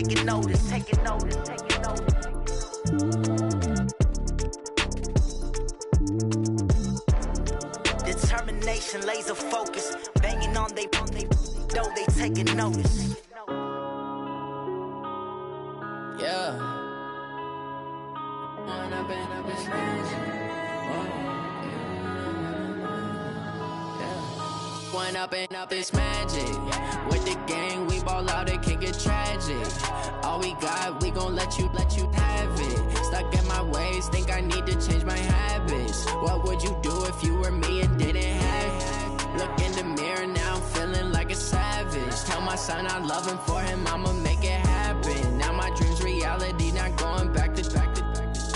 taking notice, taking notice, taking notice. Determination, laser focus, banging on they know they taking notice. Yeah. One up and up is magic. With the gang, we ball out, it can get tragic. All we got, we gon' let you have it. Stuck in my ways, think I need to change my habits. What would you do if you were me and didn't have it? Look in the mirror, now I'm feeling like a savage. Tell my son I love him, for him I'ma make it happen. Now my dream's reality, not going back to.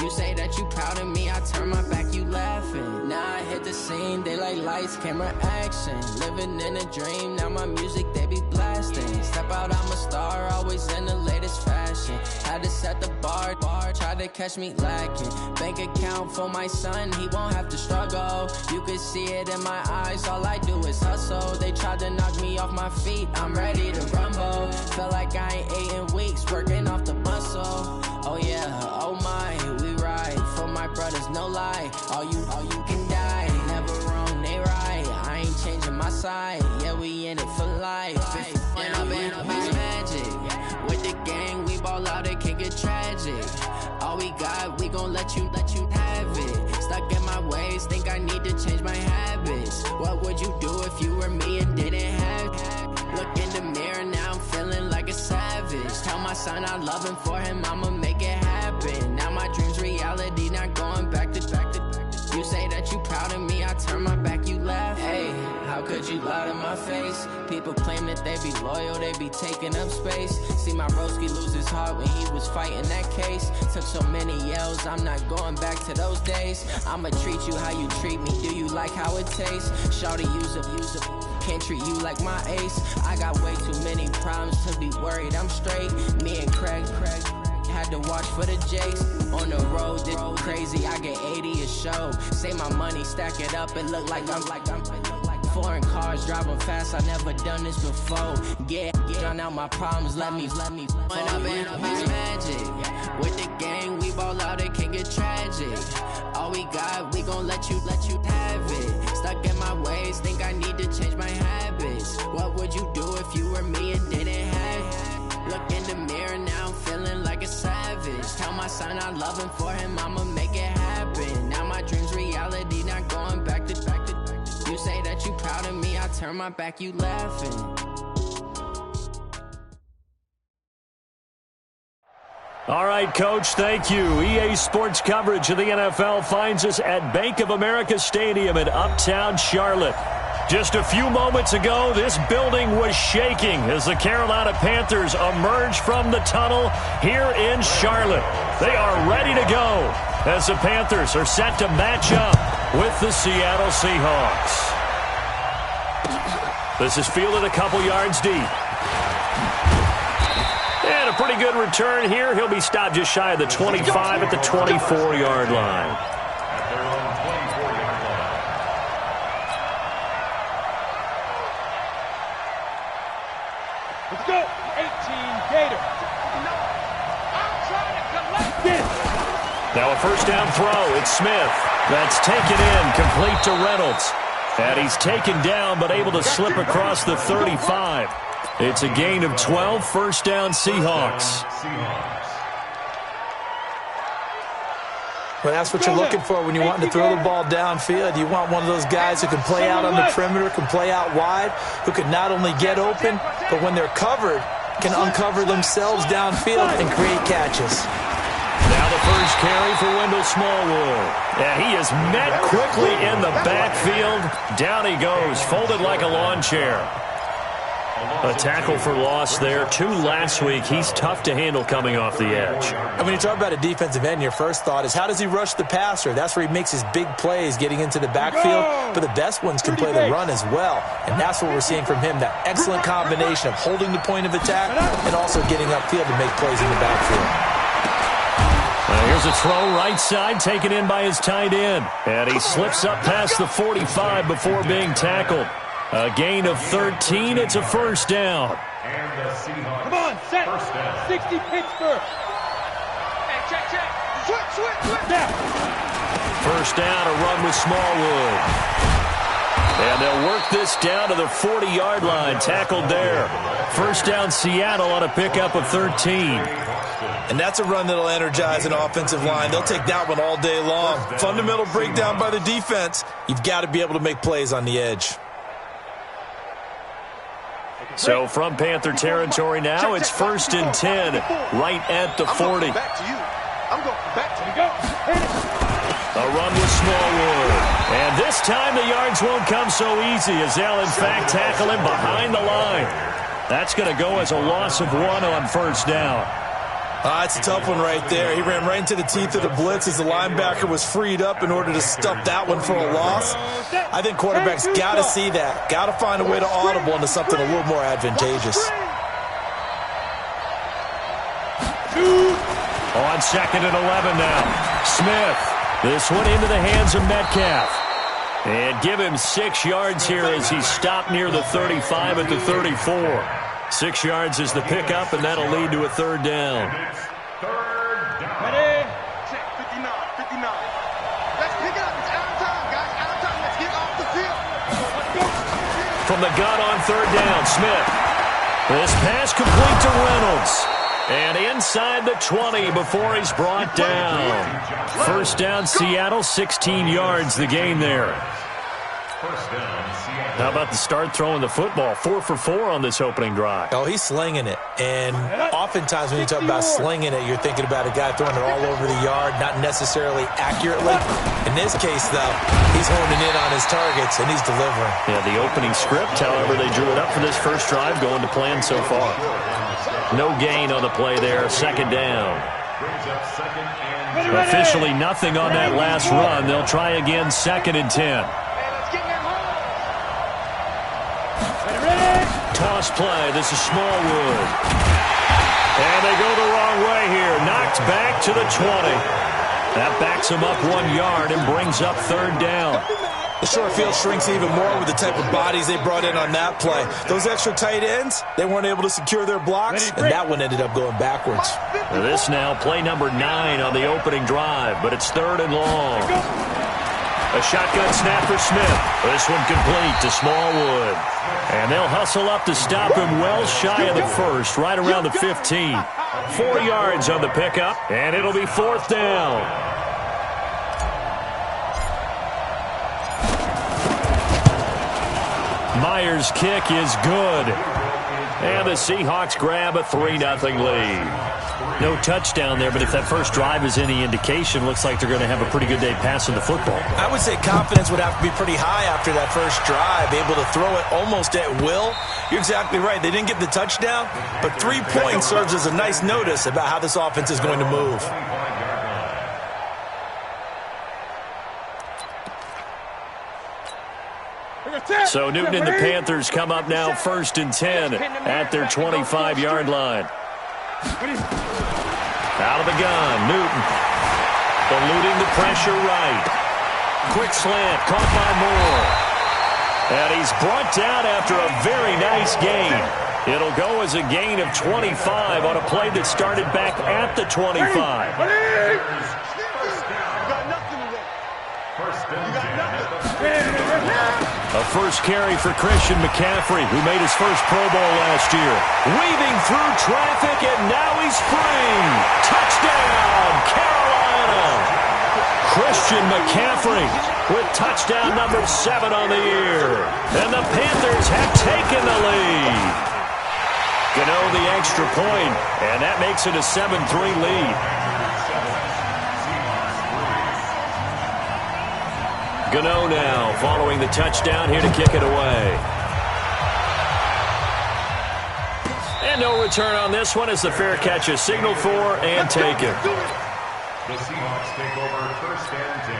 You say that you proud of me, I turn my back, you laughing. Now I hit the scene, they like lights, camera, action. Living in a dream, now my music, they be blasting. Step out, I'm a star, always in the latest fashion. Had to set the bar, try to catch me lacking. Bank account for my son, he won't have to struggle. You can see it in my eyes, all I do is hustle. They tried to knock me off my feet, I'm ready to rumble. Felt like I ain't ate in weeks, working off the muscle. Oh yeah, oh my, we ride for my brothers, no lie. All you can die, never wrong, they right. I ain't changing my side, yeah, we in it for life. If it up it's magic. With the gang, we ball out, it can get tragic. All we got, we gon' let you have it. Stuck in my ways, think I need to change my habits. What would you do if you were me and didn't have it? Look in the mirror, now I'm feeling like a savage. Tell my son I love him, for him I'ma make it happen. Now my dream's reality, not going back to. You say that you proud of me, I turn my back, you laugh. Hey, how could you lie to my face? People claim that they be loyal, they be taking up space. See my broski lose his heart when he was fighting that case. Took so many yells, I'm not going back to those days. I'ma treat you how you treat me, do you like how it tastes? Shawty, use it. Can't treat you like my ace. I got way too many problems to be worried, I'm straight. Me and Craig had to watch for the Jakes. On the road, this crazy, I get 80 a show. Say my money, stack it up, it look like I'm foreign cars, driving fast, I never done this before. Yeah, drown out my problems, let me One up and up is magic. With the gang, we ball out, it can get tragic. All we got, we gon' let you have it. Stuck in my ways, think I need to change my habits. What would you do if you were me and didn't have it? Look in the mirror, now I'm feeling like a savage. Tell my son I love him, for him I'ma make it happen. Now my dream's reality, not going back to. You say that you proud of me, I turn my back, you laughing. All right, Coach, thank you. EA Sports coverage of the NFL finds us at Bank of America Stadium in Uptown Charlotte. Just a few moments ago, this building was shaking as the Carolina Panthers emerged from the tunnel here in Charlotte. They are ready to go as the Panthers are set to match up with the Seattle Seahawks. This is fielded a couple yards deep. And a pretty good return here. He'll be stopped just shy of the 25 at the 24-yard line. Let's go. 18 Gator. I'm trying to collect this. Now a first down throw. It's Smith. That's taken in, complete to Reynolds. And he's taken down, but able to slip across the 35. It's a gain of 12, first down Seahawks. Well, that's what you're looking for when you're wanting to throw the ball downfield. You want one of those guys who can play out on the perimeter, can play out wide, who can not only get open, but when they're covered, can uncover themselves downfield and create catches. Now the first carry for Wendell Smallwood. And he is met quickly in the backfield. Down he goes, folded like a lawn chair. A tackle for loss there. 2 last week. He's tough to handle coming off the edge. And when you talk about a defensive end, your first thought is how does he rush the passer? That's where he makes his big plays getting into the backfield. But the best ones can play the run as well. And that's what we're seeing from him, that excellent combination of holding the point of attack and also getting upfield to make plays in the backfield. Here's a throw right side, taken in by his tight end. And he slips up past the 45 before being tackled. A gain of 13. It's a first down. And the Seahawks. Come on, set. 60 Pittsburgh. Hey, check. Switch. Now. First down, a run with Smallwood. And they'll work this down to the 40-yard line. Tackled there. First down, Seattle on a pickup of 13. And that's a run that'll energize an offensive line. They'll take that one all day long. Fundamental breakdown by the defense. You've got to be able to make plays on the edge. So from Panther territory now, it's 1st and 10, right at the 40. Back to you. I'm going back to you. A run with Smallwood. And this time the yards won't come so easy as they'll, in fact, tackle him behind the line. That's going to go as a loss of 1 on first down. It's a tough one right there. He ran right into the teeth of the blitz as the linebacker was freed up in order to stuff that one for a loss. I think quarterbacks got to see that. Got to find a way to audible into something a little more advantageous. On 2nd and 11 now. Smith. This one into the hands of Metcalf. And give him 6 yards here as he stopped near the 35 at the 34. 6 yards is the pickup, and that'll lead to a 3rd down. Ready? Check, 59. Let's pick it up. It's out of time, guys. Out of time. Let's get off the field. From the gun on 3rd down, Smith. This pass complete to Reynolds. And inside the 20 before he's brought down. First down, Seattle, 16 yards the gain there. How about the start throwing the football? 4 for 4 on this opening drive. Oh, he's slinging it. And oftentimes when you talk about slinging it, you're thinking about a guy throwing it all over the yard, not necessarily accurately. In this case, though, he's honing in on his targets, and he's delivering. Yeah, the opening script, however, they drew it up for this first drive, going to plan so far. No gain on the play there, 2nd down. Officially nothing on that last run. They'll try again, 2nd and 10. Toss play. This is Smallwood. And they go the wrong way here. Knocked back to the 20. That backs him up 1 yard and brings up 3rd down. The short field shrinks even more with the type of bodies they brought in on that play. Those extra tight ends, they weren't able to secure their blocks, and that one ended up going backwards. This now, play number 9 on the opening drive, but it's 3rd and long. A shotgun snap for Smith. This one complete to Smallwood. And they'll hustle up to stop him well shy of the first, right around the 15. 4 yards on the pickup, and it'll be 4th down. Myers' kick is good. And the Seahawks grab a 3-0 lead. No touchdown there, but if that first drive is any indication, looks like they're going to have a pretty good day passing the football. I would say confidence would have to be pretty high after that first drive, able to throw it almost at will. You're exactly right. They didn't get the touchdown, but 3 points serves as a nice notice about how this offense is going to move. So Newton and the Panthers come up now 1st and 10 at their 25-yard line. Out of the gun, Newton. Eluding the pressure right. Quick slant, caught by Moore. And he's brought down after a very nice gain. It'll go as a gain of 25 on a play that started back at the 25. A first carry for Christian McCaffrey, who made his first Pro Bowl last year. Weaving through traffic, and now he's free. Touchdown, Carolina. Christian McCaffrey with touchdown number 7 on the year. And the Panthers have taken the lead. Gano the extra point, and that makes it a 7-3 lead. Gano now following the touchdown here to kick it away. And no return on this one as the fair catch is signaled for and taken. The Seahawks take over 1st and 10.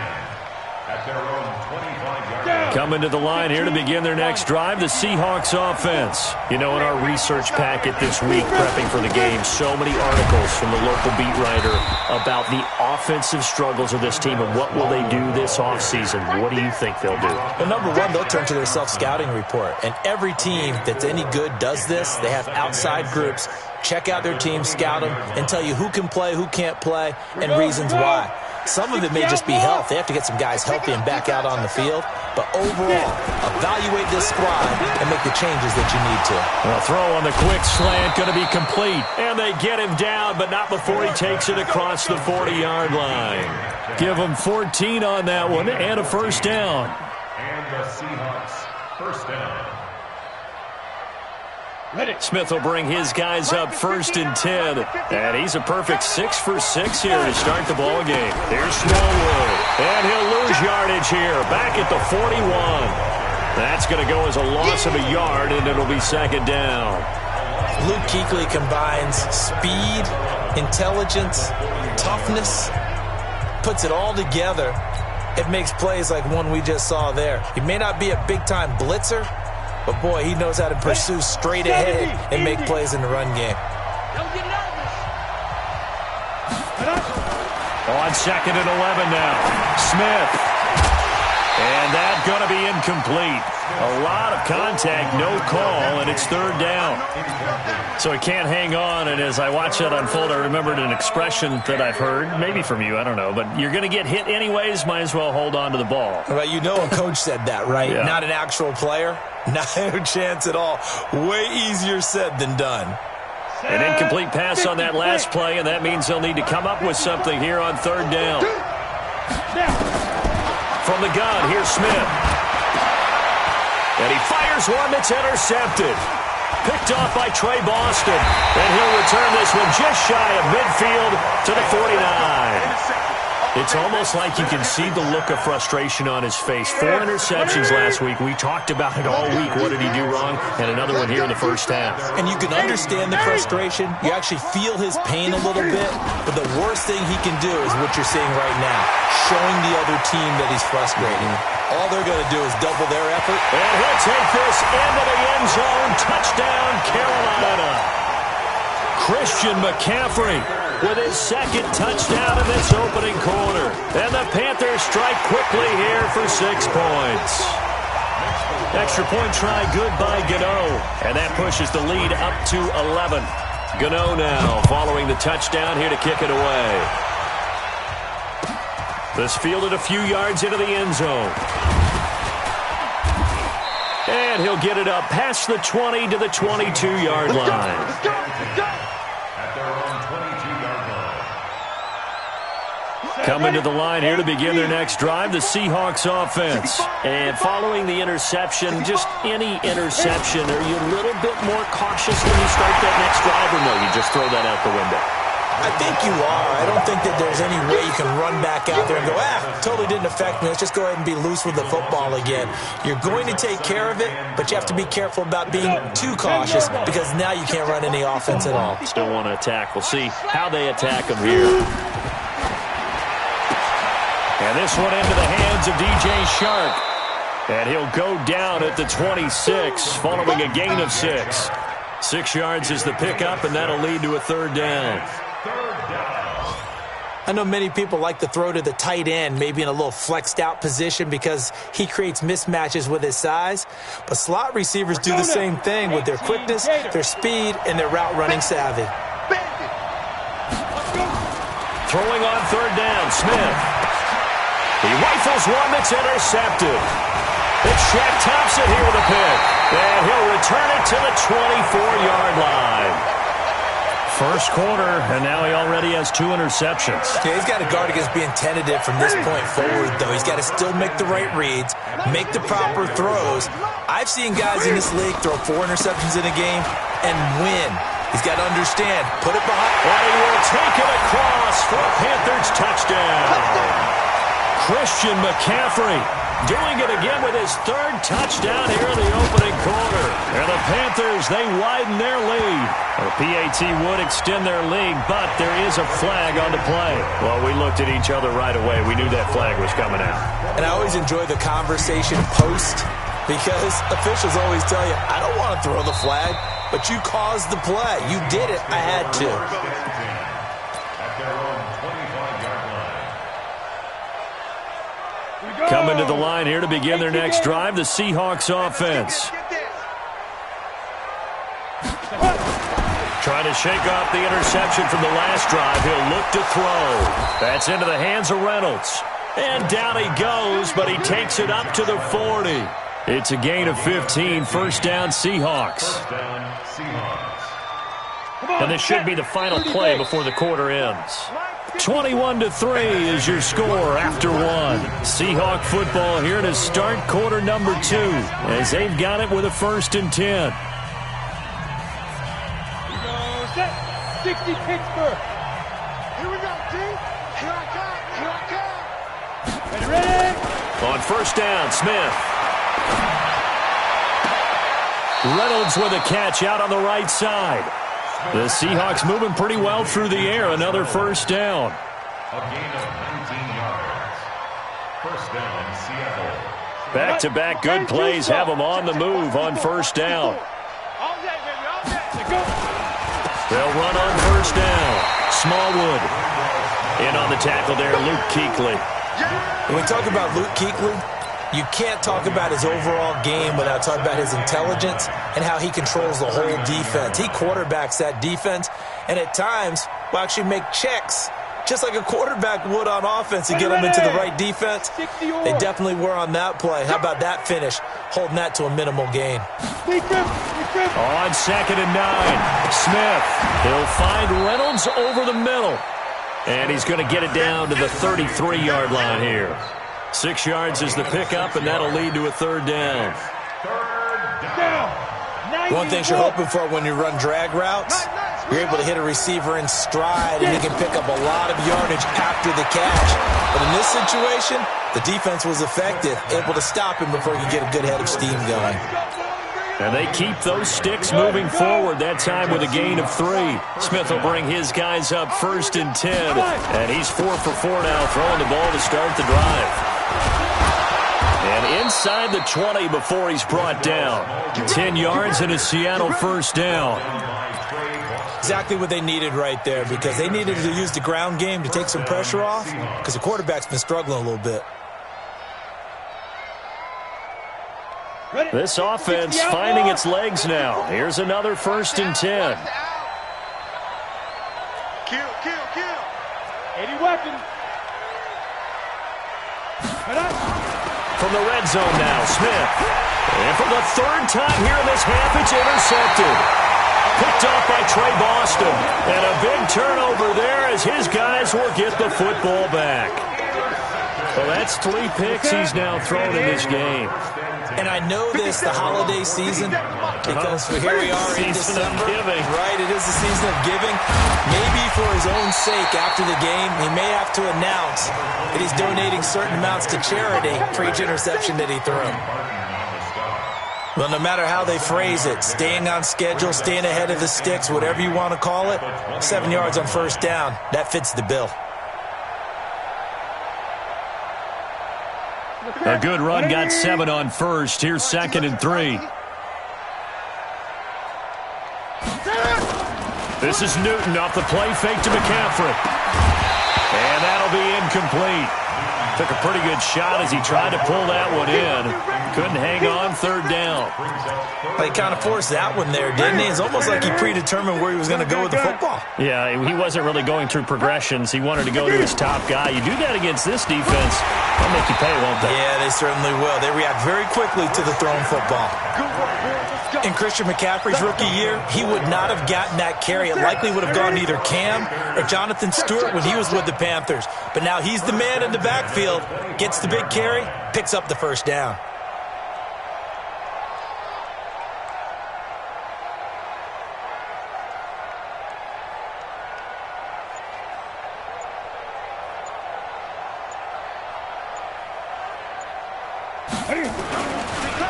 At their own 25-yard. Coming to the line here to begin their next drive, the Seahawks offense. You know, in our research packet this week, prepping for the game, so many articles from the local beat writer about the offensive struggles of this team and what will they do this offseason. What do you think they'll do? Well, number one, they'll turn to their self-scouting report. And every team that's any good does this. They have outside groups. Check out their team, scout them, and tell you who can play, who can't play, and reasons why. Some of it may just be health. They have to get some guys healthy and back out on the field. But overall, evaluate this squad and make the changes that you need to. A throw on the quick slant, going to be complete. And they get him down, but not before he takes it across the 40-yard line. Give him 14 on that one and a first down. And the Seahawks, first down. Smith will bring his guys up 1st and 10. And he's a perfect 6 for 6 here to start the ball game. Here's Smallwood. And he'll lose yardage here. Back at the 41. That's going to go as a loss of a yard, and it'll be 2nd down. Luke Kuechly combines speed, intelligence, toughness, puts it all together. It makes plays like one we just saw there. He may not be a big-time blitzer, but, boy, he knows how to pursue straight ahead and make plays in the run game. On 2nd and 11 now. Smith. And that's going to be incomplete. A lot of contact, no call, and it's 3rd down. So he can't hang on, and as I watch that unfold, I remembered an expression that I've heard, maybe from you, I don't know, but you're going to get hit anyways, might as well hold on to the ball. Well, you know a coach said that, right? Yeah. Not an actual player. No chance at all. Way easier said than done. An incomplete pass on that last play, and that means they'll need to come up with something here on 3rd down. From the gun, here's Smith. And he fires one that's intercepted. Picked off by Trey Boston. And he'll return this one just shy of midfield to the 49. It's almost like you can see the look of frustration on his face. 4 interceptions last week. We talked about it all week. What did he do wrong? And another one here in the first half. And you can understand the frustration. You actually feel his pain a little bit. But the worst thing he can do is what you're seeing right now, showing the other team that he's frustrated. All they're going to do is double their effort. And he'll take this into the end zone. Touchdown, Carolina. Christian McCaffrey with his 2nd touchdown in this opening quarter. And the Panthers strike quickly here for 6 points. Extra point try good by Gano. And that pushes the lead up to 11. Gano now following the touchdown here to kick it away. This fielded a few yards into the end zone. And he'll get it up past the 20 to the 22-yard line. Coming to the line here to begin their next drive, the Seahawks offense. And following the interception, just any interception, are you a little bit more cautious when you start that next drive, or no, you just throw that out the window? I think you are. I don't think that there's any way you can run back out there and go, totally didn't affect me. Let's just go ahead and be loose with the football again. You're going to take care of it, but you have to be careful about being too cautious because now you can't run any offense at all. Still want to attack. We'll see how they attack them here. And this one into the hands of DJ Shark. And he'll go down at the 26 following a gain of 6. 6 yards is the pickup, and that'll lead to a 3rd down. I know many people like to throw to the tight end, maybe in a little flexed out position because he creates mismatches with his size. But slot receivers do the same thing with their quickness, their speed, and their route running savvy. Throwing on 3rd down, Smith. He rifles one that's intercepted. It's Shaq Thompson here with a pick. And he'll return it to the 24-yard line. First quarter, and now he already has 2 interceptions. Yeah, he's got to guard against being tentative from this point forward, though. He's got to still make the right reads, make the proper throws. I've seen guys in this league throw 4 interceptions in a game and win. He's got to understand, put it behind. And he will take it across for a Panthers touchdown. Christian McCaffrey doing it again with his 3rd touchdown here in the opening quarter. And the Panthers, they widen their lead. The PAT would extend their lead, but there is a flag on the play. Well, we looked at each other right away. We knew that flag was coming out. And I always enjoy the conversation post because officials always tell you, I don't want to throw the flag, but you caused the play. You did it. I had to. Coming to the line here to begin their next drive, the Seahawks offense. Trying to shake off the interception from the last drive. He'll look to throw. That's into the hands of Reynolds. And down he goes, but he takes it up to the 40. It's a gain of 15, first down Seahawks. And this should be the final play before the quarter ends. 21-3 is your score after one. Seahawk football here to start quarter number 2 as they've got it with a 1st and 10. 60 Pittsburgh. Here we go, D. Here I come. Ready? On first down, Smith. Reynolds with a catch out on the right side. The Seahawks moving pretty well through the air. Another first down. A gain of 19 yards. First down, Seattle. Back-to-back good plays have them on the move on first down. All day, baby, all day. Go. They'll run on first down. Smallwood. In on the tackle there, Luke Kuechly. When we talk about Luke Kuechly, you can't talk about his overall game without talking about his intelligence and how he controls the whole defense. He quarterbacks that defense and at times will actually make checks just like a quarterback would on offense to get them into the right defense. They definitely were on that play. How about that finish? Holding that to a minimal gain. On 2nd and 9, Smith. He'll find Reynolds over the middle. And he's going to get it down to the 33-yard line here. 6 yards is the pickup, and that'll lead to a 3rd down. One thing you're hoping for when you run drag routes, you're able to hit a receiver in stride, and he can pick up a lot of yardage after the catch. But in this situation, the defense was effective, able to stop him before he could get a good head of steam going. And they keep those sticks moving forward, that time with a gain of 3. Smith will bring his guys up 1st and 10. And he's 4 for 4 now, throwing the ball to start the drive. And inside the 20 before he's brought down. 10 yards and a Seattle first down. Exactly what they needed right there, because they needed to use the ground game to take some pressure off, because the quarterback's been struggling a little bit. This offense finding its legs now. Here's another 1st and 10. Kill. 80 weapons. From the red zone now, Smith. And for the 3rd time here in this half, it's intercepted. Picked off by Trey Boston. And a big turnover there as his guys will get the football back. Well, that's 3 picks he's now thrown in this game. And I know this, the holiday season, because here we are in December. Right, it is the season of giving. Maybe for his own sake, after the game, he may have to announce that he's donating certain amounts to charity for each interception that he threw. Well, no matter how they phrase it, staying on schedule, staying ahead of the sticks, whatever you want to call it, 7 yards on first down, that fits the bill. A good run got 7 on first. Here's 2nd and 3. This is Newton off the play fake to McCaffrey. And that'll be incomplete. Took a pretty good shot as he tried to pull that one in. Couldn't hang on, 3rd down. He kind of forced that one there, didn't he? It's almost like he predetermined where he was going to go with the football. Yeah, he wasn't really going through progressions. He wanted to go to his top guy. You do that against this defense, they'll make you pay, won't they? Yeah, they certainly will. They react very quickly to the thrown football. In Christian McCaffrey's rookie year, he would not have gotten that carry. It likely would have gone to either Cam or Jonathan Stewart when he was with the Panthers. But now he's the man in the backfield, gets the big carry, picks up the first down.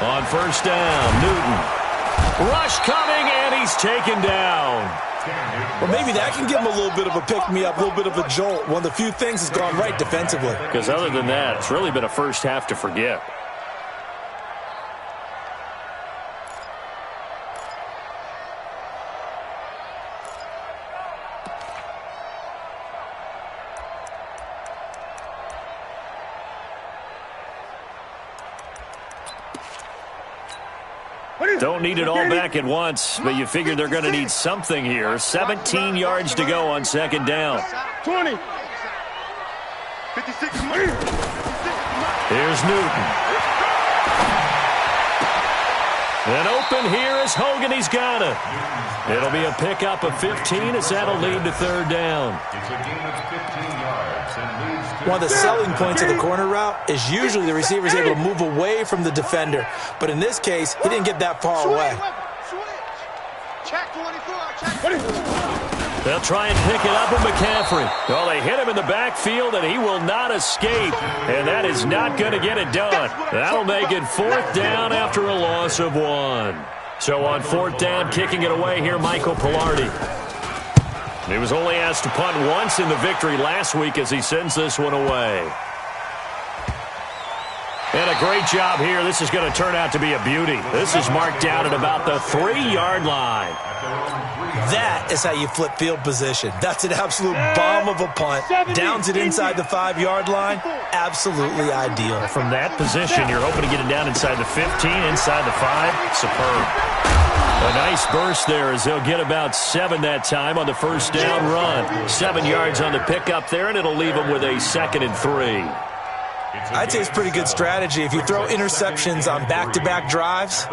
On first down, Newton. Rush coming, and he's taken down. Well, maybe that can give him a little bit of a pick-me-up, a little bit of a jolt. One of the few things that's gone right defensively. Because other than that, it's really been a first half to forget. Don't need it all back at once, but you figure they're going to need something here. 17 yards to go on second down. 20. 56. Here's Newton. And open here is Hogan. He's got it. It'll be a pickup of 15 as that'll lead to third down. It's a gain of 15 yards and leads to One of the selling points of the corner route is usually the receiver is able to move away from the defender. But in this case, he didn't get that far away. Check 24. They'll try and pick it up with McCaffrey. Well, they hit him in the backfield, and he will not escape. And that is not going to get it done. That'll make it fourth down after a loss of 1. So on fourth down, kicking it away here, Michael Pilardi. He was only asked to punt once in the victory last week as he sends this one away. And a great job here. This is going to turn out to be a beauty. This is marked out at about the 3-yard line. That is how you flip field position. That's an absolute bomb of a punt. Downs it inside the 5-yard line. Absolutely ideal. From that position, you're hoping to get it down inside the 15, inside the 5. Superb. A nice burst there as they'll get about 7 that time on the first down run. 7 yards on the pickup there, and it'll leave them with a 2nd and 3. I'd say it's pretty good strategy. If you throw interceptions on back-to-back drives,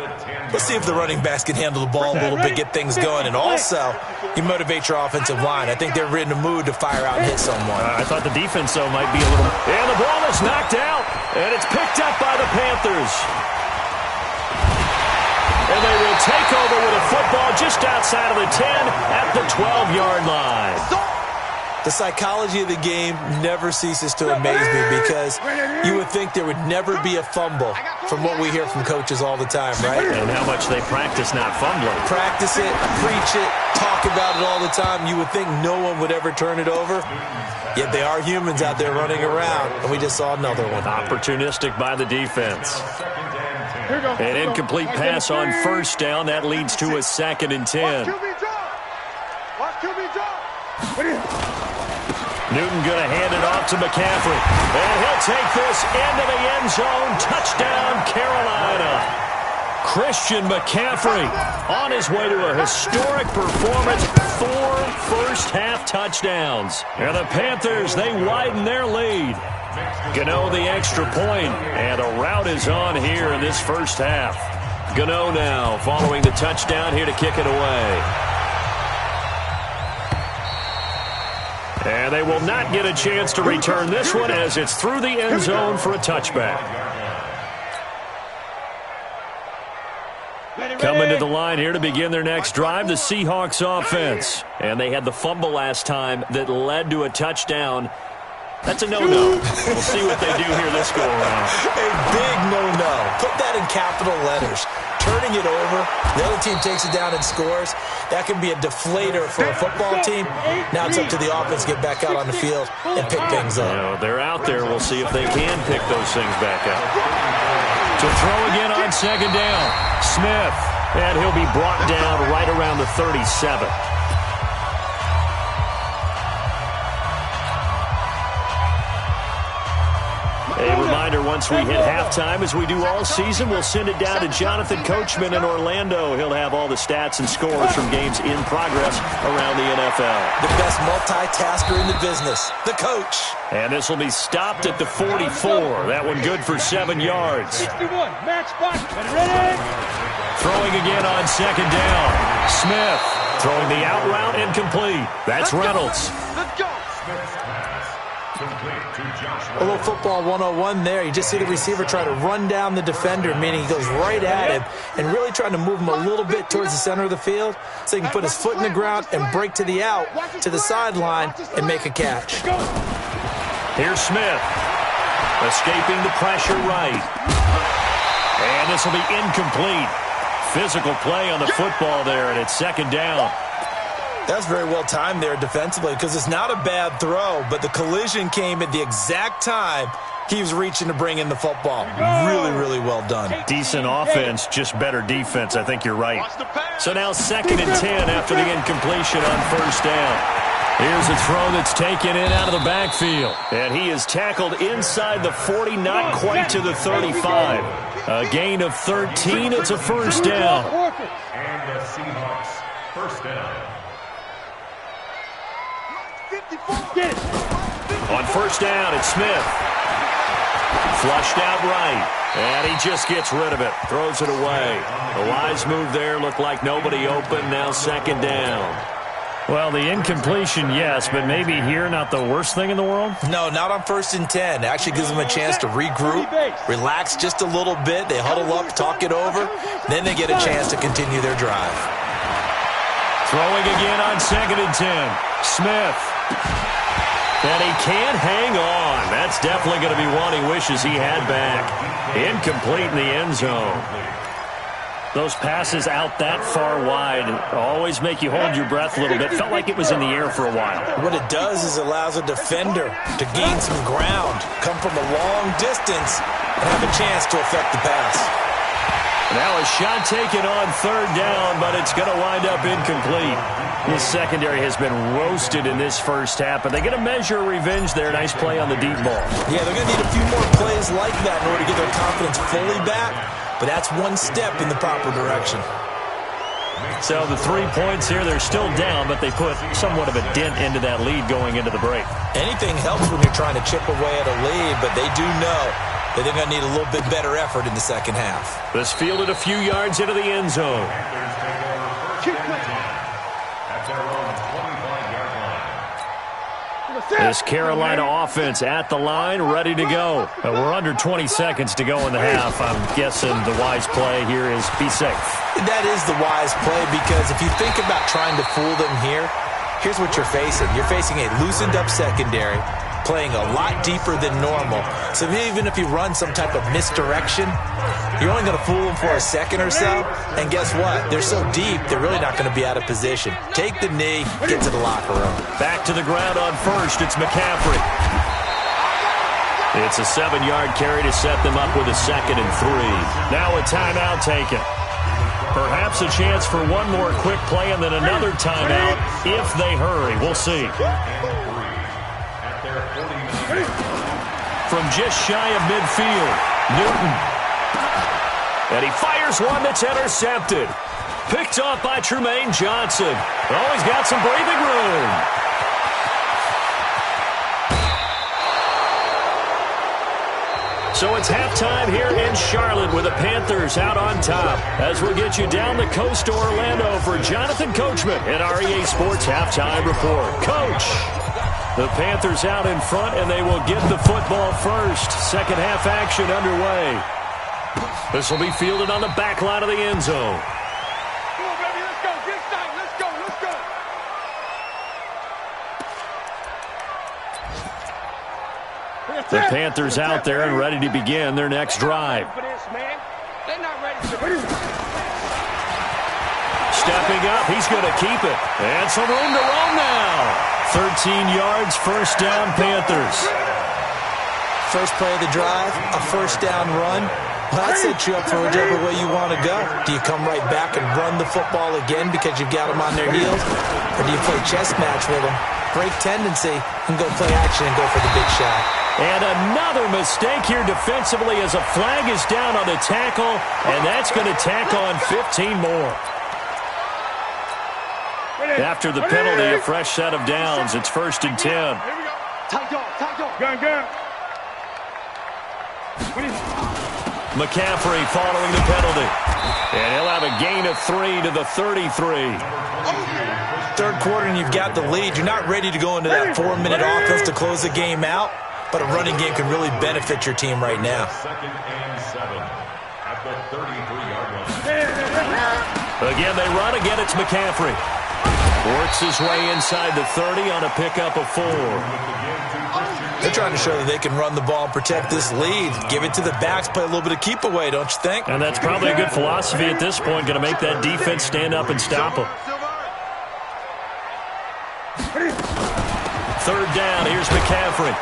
let's see if the running backs can handle the ball a little bit, get things going. And also, you motivate your offensive line. I think they're in the mood to fire out and hit someone. I thought the defense, though, might be a little... And the ball is knocked out, and it's picked up by the Panthers. And they will take over with a football just outside of the 10 at the 12-yard line. The psychology of the game never ceases to amaze me because you would think there would never be a fumble from what we hear from coaches all the time, right? And how much they practice not fumbling. Practice it, preach it, talk about it all the time. You would think no one would ever turn it over. Yet they are humans out there running around, and we just saw another one. Opportunistic by the defense. An incomplete pass on first down. That leads to a 2nd and 10. Newton going to hand it off to McCaffrey. And he'll take this into the end zone. Touchdown, Carolina. Christian McCaffrey on his way to a historic performance. 4 first-half touchdowns. And the Panthers, they widen their lead. Gano the extra point. And the route is on here in this first half. Gano now following the touchdown here to kick it away. And they will not get a chance to return this one as it's through the end zone for a touchback. Coming to the line here to begin their next drive, the Seahawks offense. And they had the fumble last time that led to a touchdown. That's a no-no. We'll see what they do here this go-around. A big no-no. Put that in capital letters. Turning it over, the other team takes it down and scores. That can be a deflator for a football team. Now it's up to the offense to get back out on the field and pick things up. You know, they're out there. We'll see if they can pick those things back up. To throw again on second down, Smith. And he'll be brought down right around the 37. A reminder, once we hit halftime, as we do all season, we'll send it down to Jonathan Coachman in Orlando. He'll have all the stats and scores from games in progress around the NFL. The best multitasker in the business, the coach. And this will be stopped at the 44. That one good for 7 yards. 61, match spot, ready? Throwing again on second down. Smith throwing the out route incomplete. That's Reynolds. Let's go. A little football 101 there. You just see the receiver try to run down the defender, meaning he goes right at him and really trying to move him a little bit towards the center of the field so he can put his foot in the ground and break to the out, to the sideline, and make a catch. Here's Smith, escaping the pressure right. And this will be incomplete. physical play on the football there, and it's second down. That's very well timed there defensively because it's not a bad throw, but the collision came at the exact time he was reaching to bring in the football. Really, really well done. Decent offense, just better defense. I think you're right. So now 2nd and 10 after the incompletion on first down. Here's a throw that's taken in out of the backfield. And he is tackled inside the 40, not quite to the 35. A gain of 13. It's a first down. And the Seahawks, first down. On first down, it's Smith. Flushed out right. And he just gets rid of it. Throws it away. A wise move there. Looked like nobody open. Now second down. Well, the incompletion, yes, but maybe here not the worst thing in the world? No, not on 1st and 10. It actually gives them a chance to regroup, relax just a little bit. They huddle up, talk it over. Then they get a chance to continue their drive. Throwing again on 2nd and 10. Smith. And he can't hang on. That's definitely going to be one he wishes he had back. Incomplete in the end zone. Those passes out that far wide always make you hold your breath a little bit. Felt like it was in the air for a while. What it does is allows a defender to gain some ground, come from a long distance, and have a chance to affect the pass. Now a shot taken on 3rd down, but it's going to wind up incomplete. His secondary has been roasted in this first half, but they're going to measure revenge there. Nice play on the deep ball. Yeah, they're going to need a few more plays like that in order to get their confidence fully back, but that's one step in the proper direction. So the 3 points here, they're still down, but they put somewhat of a dent into that lead going into the break. Anything helps when you're trying to chip away at a lead, but they do know that they're going to need a little bit better effort in the second half. This fielded a few yards into the end zone. This Carolina offense at the line, ready to go. We're under 20 seconds to go in the half. I'm guessing the wise play here is be safe. That is the wise play because if you think about trying to fool them here, here's what you're facing. You're facing a loosened up secondary, playing a lot deeper than normal. So even if you run some type of misdirection, you're only going to fool them for a second or so. And guess what? They're so deep, they're really not going to be out of position. Take the knee, get to the locker room. Back to the ground on first. It's McCaffrey. It's a 7-yard carry to set them up with a 2nd and 3. Now a timeout taken. Perhaps a chance for one more quick play and then another timeout if they hurry. We'll see. From just shy of midfield, Newton. And he fires one that's intercepted. Picked off by Trumaine Johnson. Oh, he's got some breathing room. So it's halftime here in Charlotte with the Panthers out on top. As we'll get you down the coast to Orlando for Jonathan Coachman at our EA Sports Halftime Report. Coach, the Panthers out in front, and they will get the football first. Second half action underway. This will be fielded on the back line of the end zone. Come on, baby, let's go. Get started. Let's go. Let's go. The Panthers out there and ready to begin their next drive. They're not ready to. Stepping up, he's going to keep it. And some room to roam now. 13 yards, first down, Panthers. First play of the drive, a first down run. Well, that sets you up for whichever way you want to go. Do you come right back and run the football again because you've got them on their heels? Or do you play chess match with them, break tendency, and go play action and go for the big shot? And another mistake here defensively as a flag is down on the tackle, and that's going to tack on 15 more. After the penalty, a fresh set of downs. It's 1st and 10. Here we go. Tight dog. Tight dog. Gun. McCaffrey following the penalty. And he'll have a gain of 3 to the 33. Third quarter and you've got the lead. You're not ready to go into that 4-minute offense to close the game out, but a running game can really benefit your team right now. 2nd and 7 at the 33-yard line. Again, they run. Again, it's McCaffrey. Works his way inside the 30 on a pickup of 4. They're trying to show that they can run the ball and protect this lead. Give it to the backs, play a little bit of keep away, don't you think? And that's probably a good philosophy at this point, going to make that defense stand up and stop them. Third down, here's McCaffrey.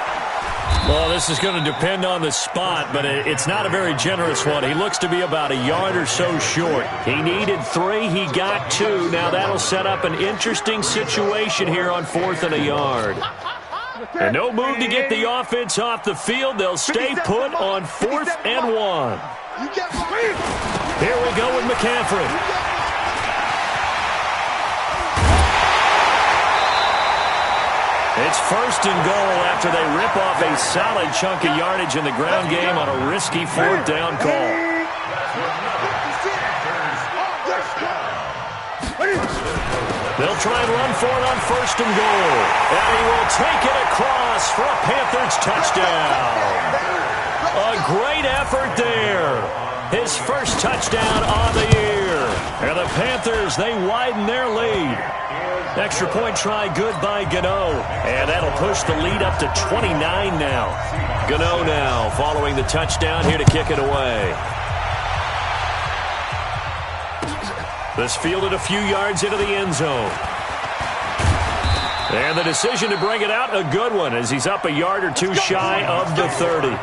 Well, this is going to depend on the spot, but it's not a very generous one. He looks to be about a yard or so short. He needed 3, he got 2. Now that'll set up an interesting situation here on 4th and a yard. And no move to get the offense off the field. They'll stay put on 4th and 1. Here we go with McCaffrey. It's 1st and goal after they rip off a solid chunk of yardage in the ground game on a risky 4th down call. They'll try and run for it on 1st and goal. And he will take it across for a Panthers touchdown. A great effort there. His first touchdown on the year. And the Panthers, they widen their lead. Extra point try good by Gano. And that'll push the lead up to 29 now. Gano now following the touchdown here to kick it away. This fielded a few yards into the end zone. And the decision to bring it out, a good one, as he's up a yard or 2 shy of the 30.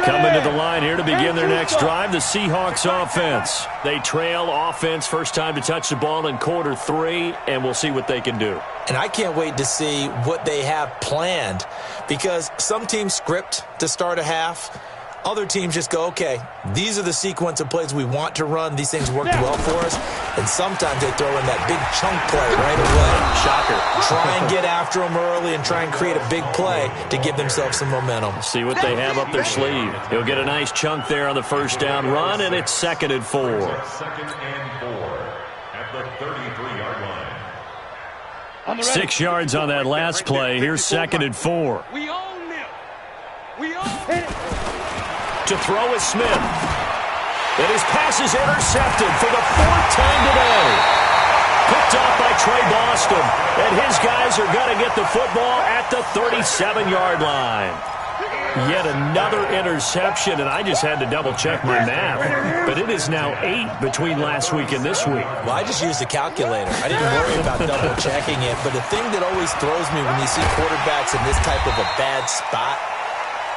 Coming to the line here to begin their next drive, the Seahawks offense. They trail offense, first time to touch the ball in quarter 3, and we'll see what they can do. And I can't wait to see what they have planned, because some teams script to start a half. Other teams just go, okay, these are the sequence of plays we want to run. These things worked well for us. And sometimes they throw in that big chunk play right away. Shocker. Try and get after them early and try and create a big play to give themselves some momentum. See what they have up their sleeve. He'll get a nice chunk there on the first down run, and it's 2nd and 4. 2nd and 4 at the 33-yard line. 6 yards on that last play. Here's 2nd and 4. We own them. We own it. To throw is Smith. And his pass is intercepted for the 4th time today. Picked off by Trey Boston. And his guys are going to get the football at the 37-yard line. Yet another interception, and I just had to double-check my math. But it is now 8 between last week and this week. Well, I just used a calculator. I didn't worry about double-checking it. But the thing that always throws me when you see quarterbacks in this type of a bad spot,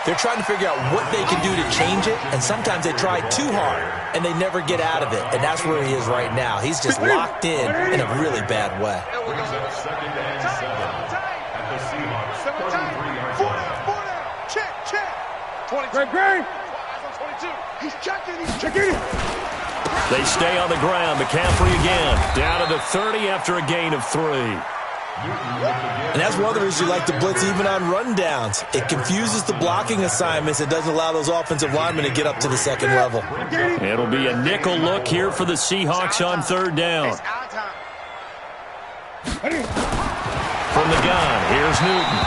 they're trying to figure out what they can do to change it, and sometimes they try too hard, and they never get out of it. And that's where he is right now. He's just locked in a really bad way. Brings up 2nd and 7 at the Seahawks 33-yard line. Check. 23. 22. He's checking. They stay on the ground. McCaffrey again. Down to the 30 after a gain of 3. And that's one of the reasons you like to blitz even on rundowns. It confuses the blocking assignments. It doesn't allow those offensive linemen to get up to the 2nd level. It'll be a nickel look here for the Seahawks on 3rd down. From the gun, here's Newton.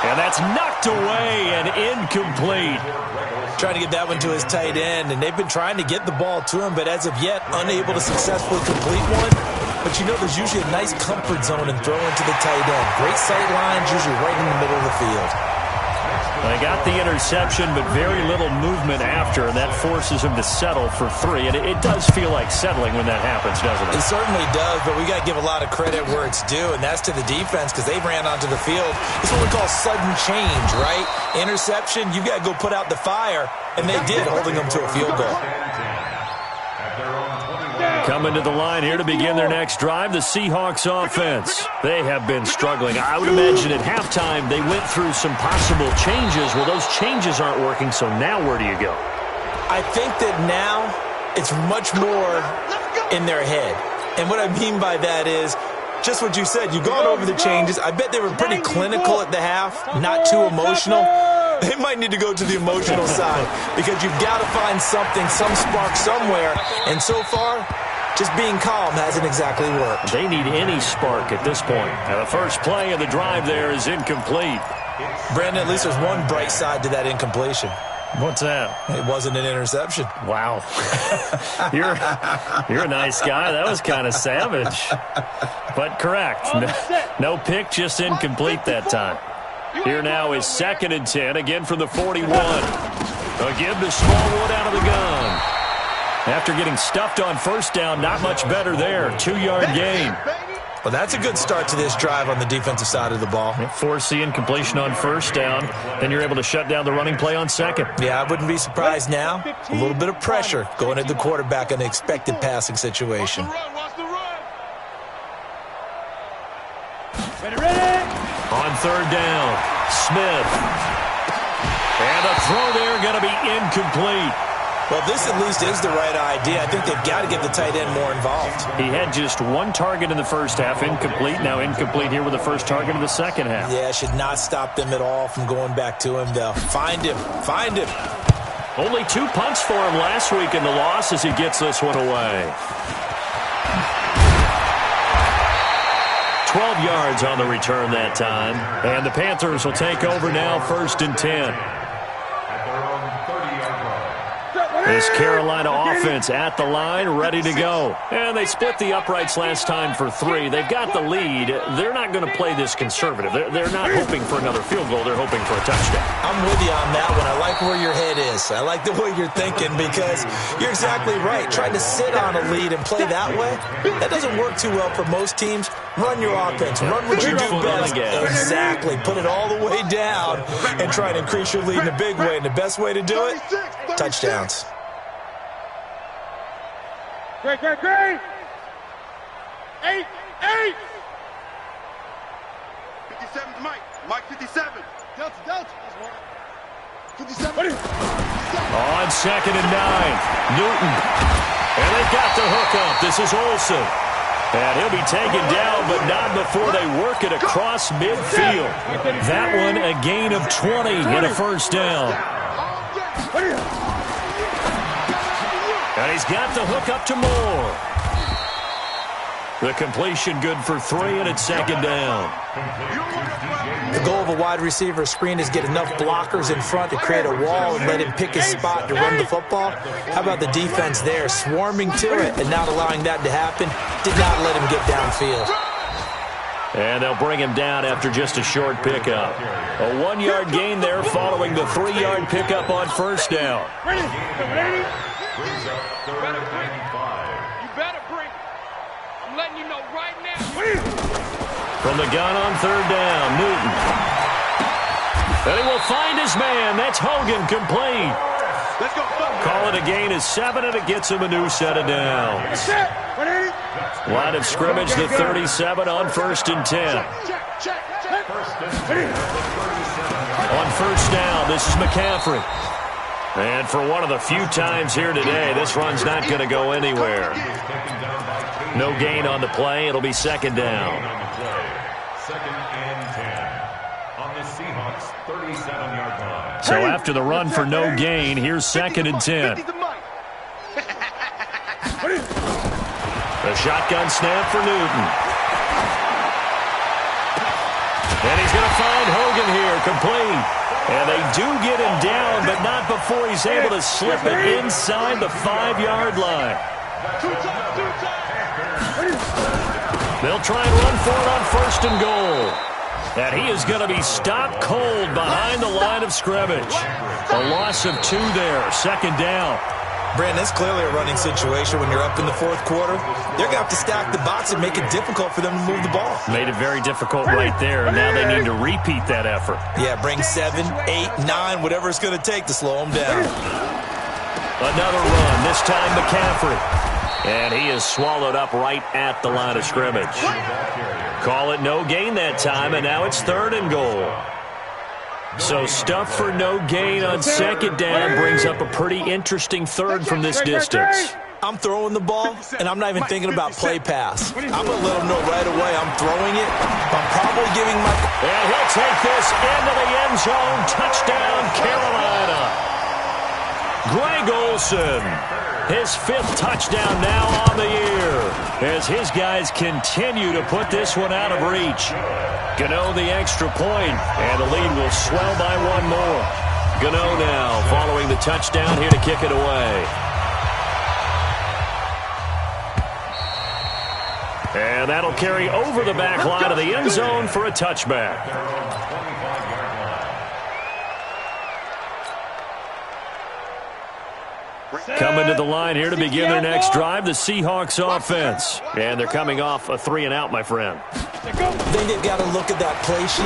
And that's knocked away and incomplete. Trying to get that one to his tight end, and they've been trying to get the ball to him, but as of yet, unable to successfully complete one. But you know there's usually a nice comfort zone in throwing to the tight end. Great sight lines, usually right in the middle of the field. They got the interception, but very little movement after, and that forces him to settle for 3. And it does feel like settling when that happens, doesn't it? It certainly does, but we got to give a lot of credit where it's due, and that's to the defense because they ran onto the field. It's what we call sudden change, right? Interception, you got to go put out the fire, and they did, holding them to a field goal. Coming to the line here to begin their next drive, the Seahawks offense. They have been struggling. I would imagine at halftime they went through some possible changes. Well, those changes aren't working, so now where do you go? I think that now it's much more in their head. And what I mean by that is just what you said. You've gone over the changes. I bet they were pretty clinical at the half, not too emotional. They might need to go to the emotional side because you've got to find something, some spark somewhere. And so far, just being calm hasn't exactly worked. They need any spark at this point. Now, the first play of the drive there is incomplete. Brandon, at least there's one bright side to that incompletion. What's that? It wasn't an interception. Wow. You're a nice guy. That was kind of savage. But correct. No pick, just incomplete that time. Here now is 2nd and 10, again from the 41. A give to Smallwood out of the gun. After getting stuffed on first down, not much better there. 2-yard gain. Well, that's a good start to this drive on the defensive side of the ball. Force the incompletion on first down, then you're able to shut down the running play on second. Yeah, I wouldn't be surprised now. A little bit of pressure going at the quarterback in an expected passing situation. On 3rd down, Smith. And the throw there going to be incomplete. Well, this at least is the right idea. I think they've got to get the tight end more involved. He had just 1 target in the first half, incomplete. Now incomplete here with the first target of the second half. Yeah, should not stop them at all from going back to him, though. Find him. Find him. Only 2 punts for him last week in the loss as he gets this one away. 12 yards on the return that time. And the Panthers will take over now, 1st and 10. This Carolina offense at the line, ready to go. And they split the uprights last time for 3. They've got the lead. They're not going to play this conservative. They're not hoping for another field goal. They're hoping for a touchdown. I'm with you on that one. I like where your head is. I like the way you're thinking because you're exactly right. Trying to sit on a lead and play that way, that doesn't work too well for most teams. Run your offense. Run what you do best. Exactly. Put it all the way down and try and increase your lead in a big way. And the best way to do it, touchdowns. Great. 8. 57's Mike. Mike 57. Delta. 57. On 2nd and 9, Newton. And they got the hook up. This is Olsen. And he'll be taken down, but not before they work it across midfield. That one a gain of 20 and a first down. And he's got the hook up to Moore. The completion good for 3, and it's 2nd down. The goal of a wide receiver screen is get enough blockers in front to create a wall and let him pick his spot to run the football. How about the defense there, swarming to it and not allowing that to happen? Did not let him get downfield. And they'll bring him down after just a short pickup. A 1-yard gain there following the 3-yard pickup on first down. You better bring it. I'm letting you know right now. From the gun on 3rd down, Newton. And he will find his man. That's Hogan, complete. Let's go. Call it a gain of 7, and it gets him a new set of downs. Line of scrimmage, the 37 on 1st and 10. On first down, this is McCaffrey. And for one of the few times here today, this run's not going to go anywhere. No gain on the play. It'll be 2nd down. 2nd and 10 on the Seahawks 37-yard line. So after the run for no gain, here's 2nd and 10. The shotgun snap for Newton. And he's going to find Hogan here, complete. And they do get him down, but not before he's able to slip it inside the 5-yard line. They'll try and run for it on 1st and goal. And he is going to be stopped cold behind the line of scrimmage. A loss of 2 there, 2nd down. Brandon, it's clearly a running situation when you're up in the 4th quarter. They're going to have to stack the box and make it difficult for them to move the ball. Made it very difficult right there, and now they need to repeat that effort. Yeah, bring 7, 8, 9, whatever it's going to take to slow them down. Another run, this time McCaffrey. And he is swallowed up right at the line of scrimmage. Call it no gain that time, and now it's 3rd and goal. So stuff for no gain on 2nd down brings up a pretty interesting 3rd from this distance. I'm throwing the ball, and I'm not even thinking about play pass. I'm going to let them know right away I'm throwing it. I'm probably giving my... And he'll take this into the end zone. Touchdown, Carolina. Greg Olsen, his 5th touchdown now on the year, as his guys continue to put this one out of reach. Gano the extra point, and the lead will swell by 1 more. Gano now following the touchdown here to kick it away. And that'll carry over the back line of the end zone for a touchback. Coming to the line here to begin their next drive, the Seahawks offense. And they're coming off a 3-and-out, my friend. I think they've got to look at that play sheet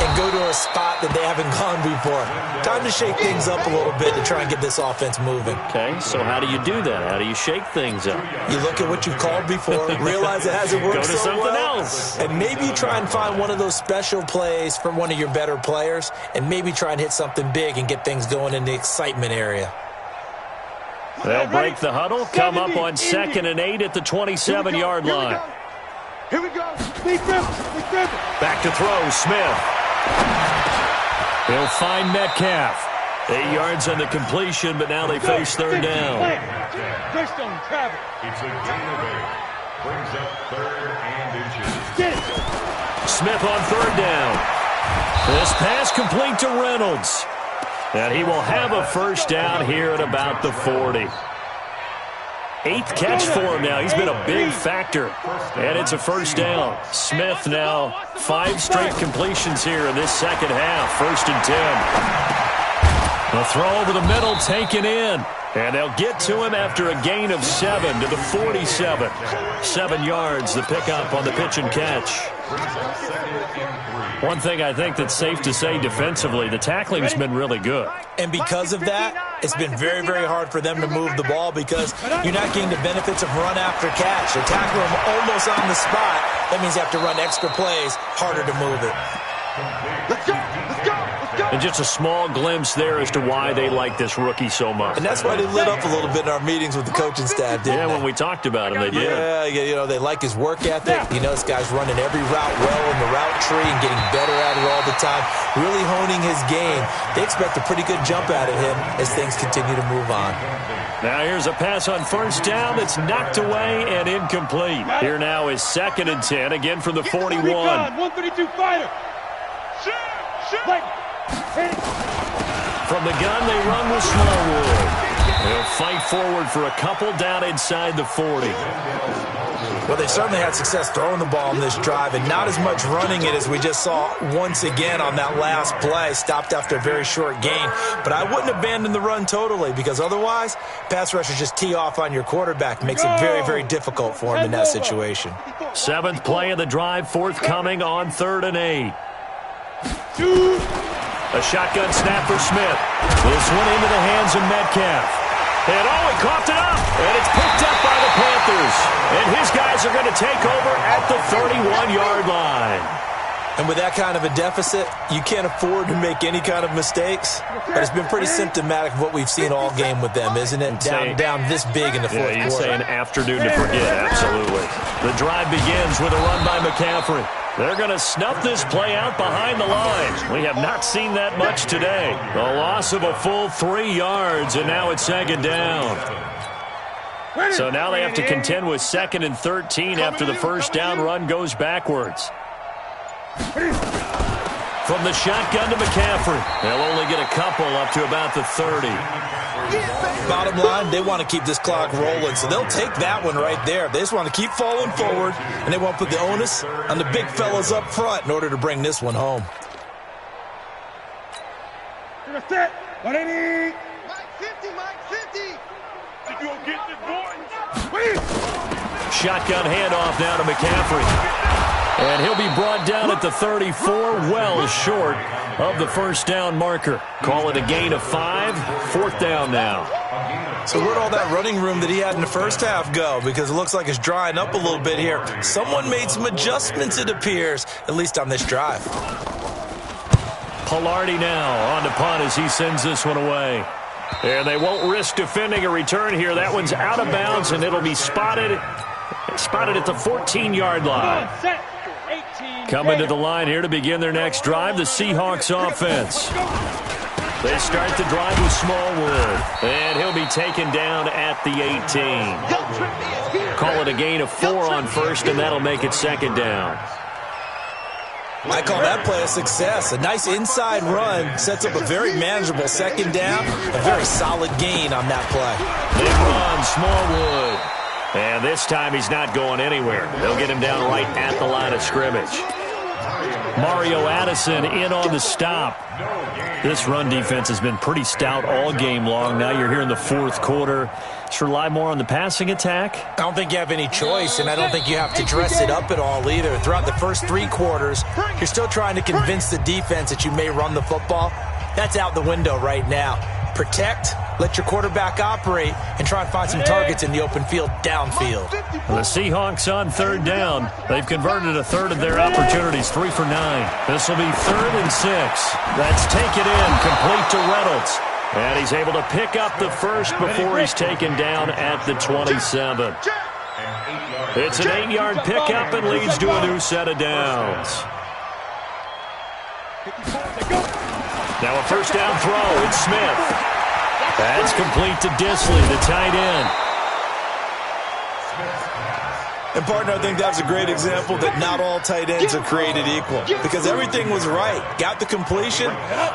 and go to a spot that they haven't gone before. Time to shake things up a little bit to try and get this offense moving. Okay, so how do you do that? How do you shake things up? You look at what you've called before, realize it hasn't worked go to so something well, else. and maybe you try and find one of those special plays from one of your better players, and maybe try and hit something big and get things going in the excitement area. They'll break the huddle, come up on 2nd and 8 at the 27-yard line. Here we go. Back to throw, Smith. He'll find Metcalf. 8 yards on the completion, but now they face 3rd down. Just don't travel. It's a gain of 8. Brings up 3rd and inches. Smith on 3rd down. This pass complete to Reynolds. And he will have a first down here at about the 40. 8th catch for him now. He's been a big factor. And it's a first down. Smith now 5 straight completions here in this second half. 1st and 10. A throw over the middle taken in. And they'll get to him after a gain of 7 to the 47. 7 yards, the pickup on the pitch and catch. One thing I think that's safe to say defensively, the tackling's been really good. And because of that, it's been very, very hard for them to move the ball because you're not getting the benefits of run after catch. They tackle them almost on the spot. That means you have to run extra plays, harder to move it. Let's go. Let's go. And just a small glimpse there as to why they like this rookie so much. And that's why they lit up a little bit in our meetings with the coaching staff, didn't they? Yeah, when we talked about him, they did. Yeah, you know, they like his work ethic. You know, this guy's running every route well in the route tree and getting better at it all the time, really honing his game. They expect a pretty good jump out of him as things continue to move on. Now here's a pass on 1st down that's knocked away and incomplete. Here now is 2nd and 10, again from the 41. 132 fighter. From the gun, they run with Smallwood. They'll fight forward for a couple down inside the 40. Well, they certainly had success throwing the ball in this drive and not as much running it as we just saw once again on that last play. Stopped after a very short gain. But I wouldn't abandon the run totally because otherwise, pass rushers just tee off on your quarterback. Makes it very, very difficult for him in that situation. 7th play of the drive, forthcoming on 3rd and 8. A shotgun snap for Smith. This one into the hands of Metcalf. And he coughed it up. And it's picked up by the Panthers. And his guys are going to take over at the 31-yard line. And with that kind of a deficit, you can't afford to make any kind of mistakes. But it's been pretty symptomatic of what we've seen all game with them, isn't it? Down this big in the fourth quarter. You'd say an afternoon to forget, absolutely. The drive begins with a run by McCaffrey. They're going to snuff this play out behind the line. We have not seen that much today. The loss of a full 3 yards, and now it's 2nd down. So now they have to contend with 2nd and 13 after the first down run goes backwards. From the shotgun to McCaffrey. They'll only get a couple up to about the 30. Bottom line, they want to keep this clock rolling, so they'll take that one right there. They just want to keep falling forward, and they want to put the onus on the big fellas up front in order to bring this one home. You're set. 180. Mike 50. You gonna get this boy? Shotgun handoff now to McCaffrey. And he'll be brought down at the 34, well short of the first down marker. Call it a gain of 5, 4th down now. So where'd all that running room that he had in the first half go? Because it looks like it's drying up a little bit here. Someone made some adjustments, it appears, at least on this drive. Palardy now on to punt as he sends this one away. And they won't risk defending a return here. That one's out of bounds, and it'll be spotted at the 14-yard line. Coming to the line here to begin their next drive, the Seahawks offense. They start the drive with Smallwood, and he'll be taken down at the 18. Call it a gain of 4 on 1st, and that'll make it 2nd down. I call that play a success. A nice inside run sets up a very manageable second down. A very solid gain on that play. Big run, Smallwood. And this time he's not going anywhere. They'll get him down right at the line of scrimmage. Mario Addison in on the stop. This run defense has been pretty stout all game long. Now you're here in the fourth quarter. Just rely more on the passing attack. I don't think you have any choice, and I don't think you have to dress it up at all either. Throughout the first 3 quarters, you're still trying to convince the defense that you may run the football. That's out the window right now. Protect, let your quarterback operate, and try and find some targets in the open field downfield. The Seahawks on third down. They've converted a third of their opportunities, 3 for 9. This will be 3rd and 6. That's taken in, complete to Reynolds. And he's able to pick up the first before he's taken down at the 27. It's an 8-yard pickup and leads to a new set of downs. Now a first down throw. It's Smith. That's complete to Disley, the tight end. And, partner, I think that's a great example that not all tight ends are created equal, because everything was right. Got the completion,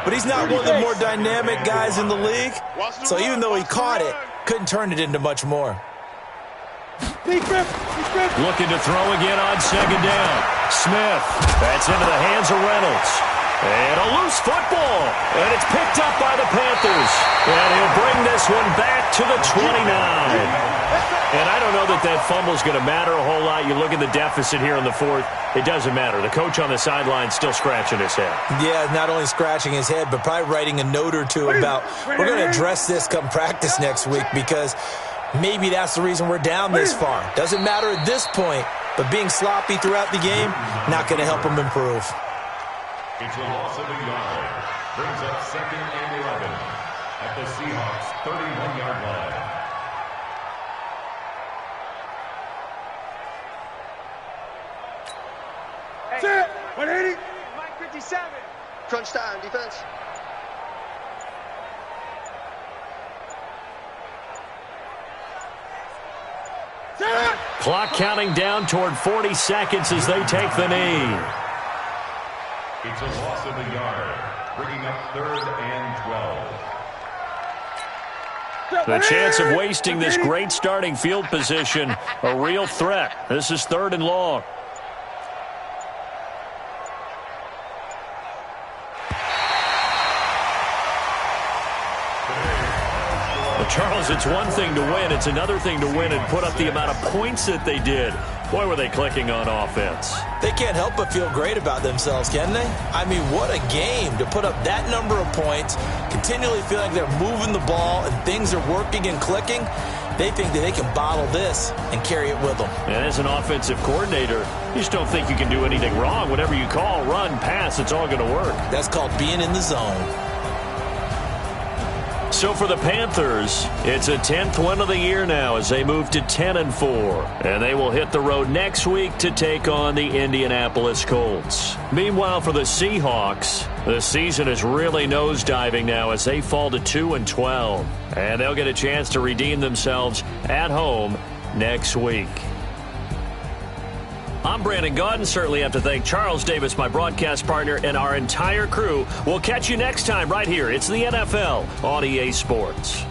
but he's not one of the more dynamic guys in the league. So even though he caught it, couldn't turn it into much more. Looking to throw again on second down. Smith. That's into the hands of Reynolds. And a loose football. And it's picked up by the Panthers. And he'll bring this one back to the 29. And I don't know that that fumble's going to matter a whole lot. You look at the deficit here in the fourth. It doesn't matter. The coach on the sideline still scratching his head. Yeah, not only scratching his head, but probably writing a note or two about, we're going to address this come practice next week, because maybe that's the reason we're down this far. Doesn't matter at this point, but being sloppy throughout the game, not going to help him improve. It's a loss of a yard. Brings up 2nd and 11 at the Seahawks 31-yard line. Set. 180. Mike 57. Crunch time, defense. Set. Clock counting down toward 40 seconds as they take the knee. It's a loss of a yard, bringing up 3rd and 12. The chance of wasting this great starting field position, a real threat. This is 3rd and long. Well, Charles, it's one thing to win. It's another thing to win and put up the amount of points that they did. Boy, were they clicking on offense. They can't help but feel great about themselves, can they? I mean, what a game to put up that number of points, continually feeling like they're moving the ball and things are working and clicking. They think that they can bottle this and carry it with them. And as an offensive coordinator, you just don't think you can do anything wrong. Whatever you call, run, pass, it's all going to work. That's called being in the zone. So for the Panthers, it's a 10th win of the year now as they move to 10-4. And they will hit the road next week to take on the Indianapolis Colts. Meanwhile, for the Seahawks, the season is really nosediving now as they fall to 2-12. And they'll get a chance to redeem themselves at home next week. I'm Brandon Gaudin. Certainly have to thank Charles Davis, my broadcast partner, and our entire crew. We'll catch you next time right here. It's the NFL on EA Sports.